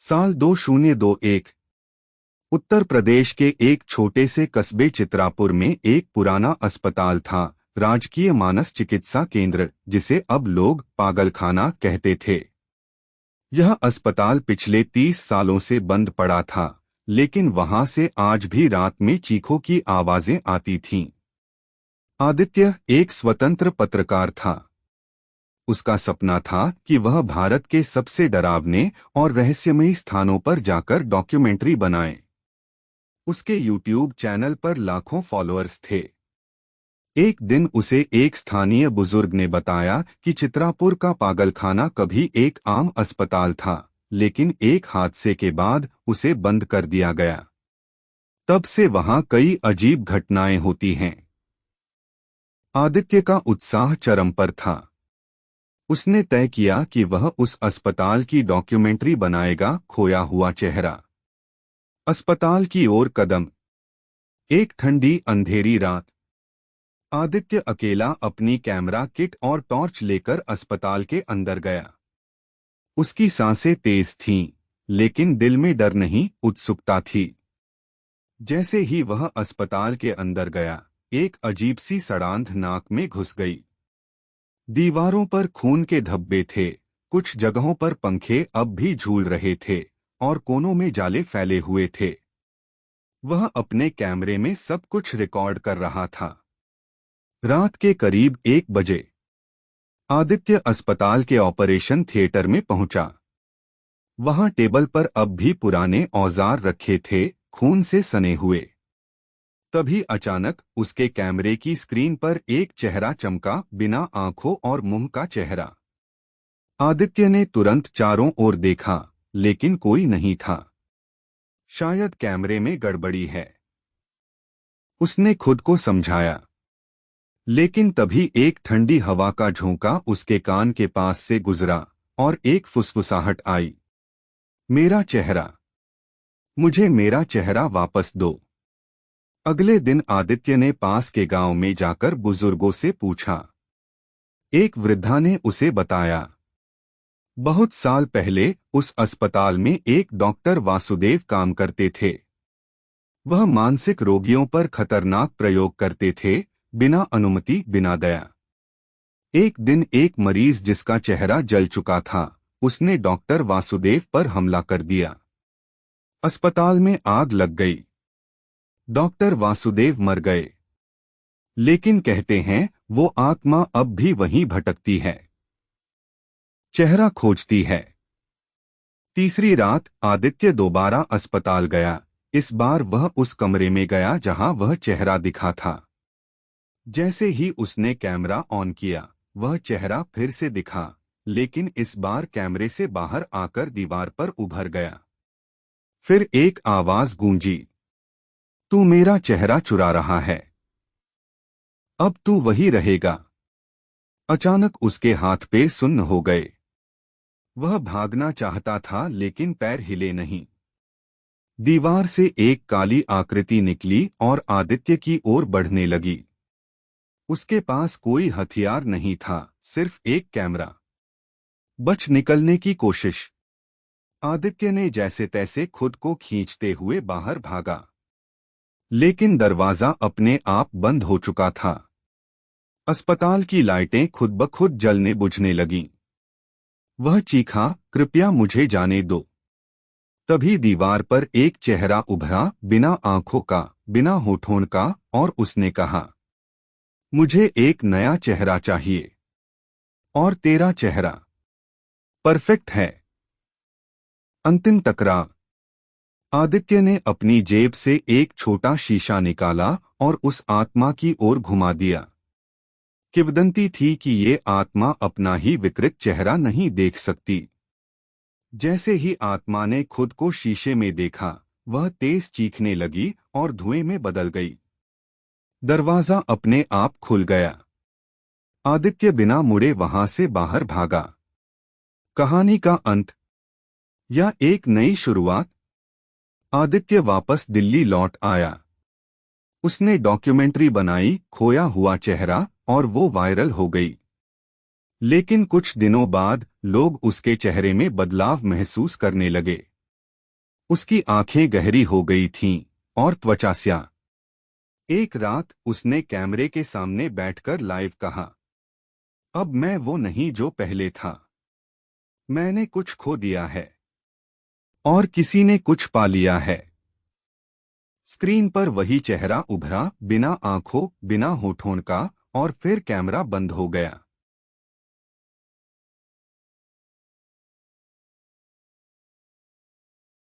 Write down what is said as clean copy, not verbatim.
साल 2021। उत्तर प्रदेश के एक छोटे से कस्बे चित्रापुर में एक पुराना अस्पताल था, राजकीय मानस चिकित्सा केंद्र, जिसे अब लोग पागलखाना कहते थे। यह अस्पताल पिछले 30 सालों से बंद पड़ा था, लेकिन वहां से आज भी रात में चीखों की आवाजें आती थीं। आदित्य एक स्वतंत्र पत्रकार था। उसका सपना था कि वह भारत के सबसे डरावने और रहस्यमयी स्थानों पर जाकर डॉक्यूमेंट्री बनाए। उसके यूट्यूब चैनल पर लाखों फॉलोअर्स थे। एक दिन उसे एक स्थानीय बुजुर्ग ने बताया कि चित्रापुर का पागलखाना कभी एक आम अस्पताल था, लेकिन एक हादसे के बाद उसे बंद कर दिया गया। तब से वहां कई अजीब घटनाएं होती हैं। आदित्य का उत्साह चरम पर था। उसने तय किया कि वह उस अस्पताल की डॉक्यूमेंट्री बनाएगा, खोया हुआ चेहरा। अस्पताल की ओर कदम। एक ठंडी अंधेरी रात। आदित्य अकेला अपनी कैमरा किट और टॉर्च लेकर अस्पताल के अंदर गया। उसकी सांसें तेज थीं, लेकिन दिल में डर नहीं, उत्सुकता थी। जैसे ही वह अस्पताल के अंदर गया, एक अजीब सी सड़ांध नाक में घुस गई। दीवारों पर खून के धब्बे थे, कुछ जगहों पर पंखे अब भी झूल रहे थे और कोनों में जाले फैले हुए थे। वह अपने कैमरे में सब कुछ रिकॉर्ड कर रहा था। रात के करीब 1 बजे आदित्य अस्पताल के ऑपरेशन थिएटर में पहुंचा। वहां टेबल पर अब भी पुराने औजार रखे थे, खून से सने हुए। तभी अचानक उसके कैमरे की स्क्रीन पर एक चेहरा चमका, बिना आंखों और मुंह का चेहरा। आदित्य ने तुरंत चारों ओर देखा, लेकिन कोई नहीं था। शायद कैमरे में गड़बड़ी है, उसने खुद को समझाया। लेकिन तभी एक ठंडी हवा का झोंका उसके कान के पास से गुजरा और एक फुसफुसाहट आई। मेरा चेहरा, मुझे मेरा चेहरा वापस दो। अगले दिन आदित्य ने पास के गांव में जाकर बुजुर्गों से पूछा। एक वृद्धा ने उसे बताया, बहुत साल पहले उस अस्पताल में एक डॉक्टर वासुदेव काम करते थे। वह मानसिक रोगियों पर खतरनाक प्रयोग करते थे, बिना अनुमति, बिना दया। एक दिन एक मरीज जिसका चेहरा जल चुका था, उसने डॉक्टर वासुदेव पर हमला कर दिया। अस्पताल में आग लग गई। डॉक्टर वासुदेव मर गए। लेकिन कहते हैं वो आत्मा अब भी वहीं भटकती है, चेहरा खोजती है। तीसरी रात आदित्य दोबारा अस्पताल गया। इस बार वह उस कमरे में गया जहां वह चेहरा दिखा था। जैसे ही उसने कैमरा ऑन किया, वह चेहरा फिर से दिखा, लेकिन इस बार कैमरे से बाहर आकर दीवार पर उभर गया। फिर एक आवाज गूंजी, तू मेरा चेहरा चुरा रहा है, अब तू वही रहेगा। अचानक उसके हाथ पे सुन्न हो गए। वह भागना चाहता था, लेकिन पैर हिले नहीं। दीवार से एक काली आकृति निकली और आदित्य की ओर बढ़ने लगी। उसके पास कोई हथियार नहीं था, सिर्फ एक कैमरा। बच निकलने की कोशिश। आदित्य ने जैसे तैसे खुद को खींचते हुए बाहर भागा, लेकिन दरवाजा अपने आप बंद हो चुका था। अस्पताल की लाइटें खुद ब खुद जलने बुझने लगीं। वह चीखा, कृपया मुझे जाने दो। तभी दीवार पर एक चेहरा उभरा, बिना आंखों का, बिना होठों का, और उसने कहा, मुझे एक नया चेहरा चाहिए। और तेरा चेहरा परफेक्ट है। अंतिम टकराव। आदित्य ने अपनी जेब से एक छोटा शीशा निकाला और उस आत्मा की ओर घुमा दिया। किंवदंती थी कि ये आत्मा अपना ही विकृत चेहरा नहीं देख सकती। जैसे ही आत्मा ने खुद को शीशे में देखा, वह तेज चीखने लगी और धुएं में बदल गई। दरवाजा अपने आप खुल गया। आदित्य बिना मुड़े वहां से बाहर भागा। कहानी का अंत या एक नई शुरुआत। आदित्य वापस दिल्ली लौट आया। उसने डॉक्यूमेंट्री बनाई, खोया हुआ चेहरा, और वो वायरल हो गई। लेकिन कुछ दिनों बाद लोग उसके चेहरे में बदलाव महसूस करने लगे। उसकी आंखें गहरी हो गई थीं और त्वचा स्या। एक रात उसने कैमरे के सामने बैठकर लाइव कहा, अब मैं वो नहीं जो पहले था। मैंने कुछ खो दिया है और किसी ने कुछ पा लिया है। स्क्रीन पर वही चेहरा उभरा, बिना आंखों, बिना होठों का, और फिर कैमरा बंद हो गया।